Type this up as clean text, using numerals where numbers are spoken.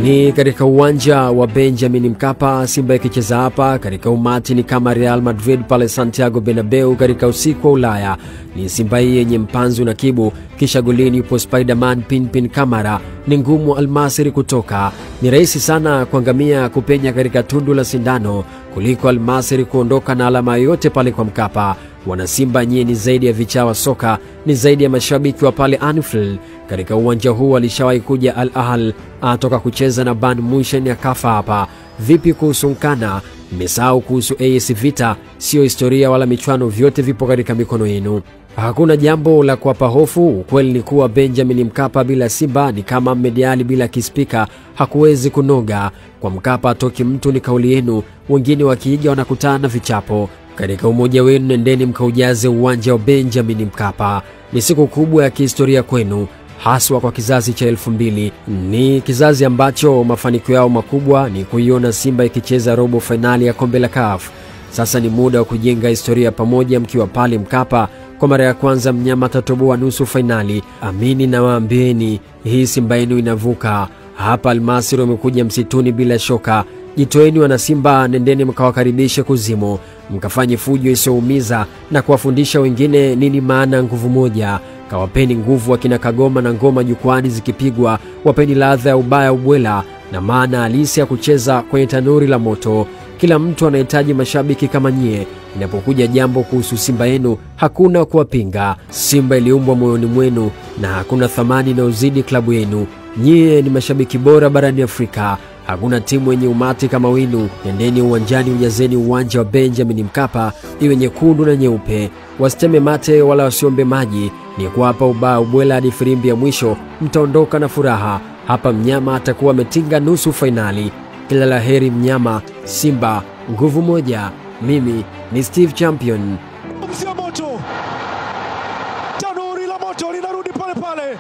Ni katika uwanja wa Benjamin Mkapa, Simba ikicheza hapa katika umati ni kama Real Madrid pale Santiago Bernabeu katika usiku wa Ulaya. Ni Simba hii yenye mpanzu na kibu, kisha golini yupo Spiderman Pinpin Kamara. Ni ngumu Almasiri kutoka. Ni rahisi sana kuangamia kupenya katika tundu la sindano kuliko Almasiri kuondoka na alama yote pale kwa Mkapa. Wana Simba nyie ni zaidi ya vichawa soka, ni zaidi ya mashabiki wa pale Anfield. Katika uwanja huu alishawahi kuja Al Ahly atoka kucheza na Bayern Munich ya kafa hapa. Vipi kuhusu Nkana? Mmesahau kuhusu AS Vita? Sio historia wala michuano, vyote vipo katika mikono yenu. Hakuna jambo la kuwapa hofu. Ukweli ni kuwa Benjamin Mkapa bila Simba ni kama Ahmed Ally bila kispika, hakuwezi kunoga. Kwa Mkapa atoki mtu, ni kauli yenu, wengine wakiiga wanakutana vichapo. Katika umoja wenu nendeni mkaujaze uwanja wa Benjamin Mkapa. Ni siku kubwa ya kihistoria kwenu, haswa kwa kizazi cha 2000. Ni kizazi ambacho mafanikio yao makubwa ni kuiona Simba ikicheza robo finali ya kombe la CAF. Sasa ni muda wa kujenga historia pamoja mkiwa pale Mkapa. Kwa mara ya kwanza mnyama tatoboa nusu finali. Amini na waambieni, hii Simba yenu inavuka. Hapa Almasiri wamekuja msituni bila shoka. Jitoeni wana Simba, nendeni mkawakaribishe kuzimu, mkafanye fujo isiyoumiza na kuwafundisha wengine nini maana nguvu moja. Kawapeni nguvu akina Kagoma na ngoma jukwani zikipigwa, wapeni ladha ya ubaya ubwela na maana halisi ya kucheza kwenye tanuri la moto. Kila mtu anahitaji mashabiki kama nyie. Inapokuja jambo kuhusu Simba yenu, hakuna kuwapinga. Simba iliumbwa moyoni mwenu na hakuna thamani na uzidi klabu yenu. Nyie ni mashabiki bora barani Afrika. Hakuna timu yenye umati kama wenu. Nendeni uwanjani, ujazeni uwanja wa Benjamin Mkapa, iwe nyekundu na nyeupe. Wasiteme mate wala wasiombe maji. Ni kuwapa ubaya ubwela hadi firimbi ya mwisho, mtaondoka na furaha. Hapa mnyama atakuwa ametinga nusu finali. Kila laheri mnyama. Simba nguvu moja. Mimi ni Steve Champion. Tanuri la moto linarudi pale pale.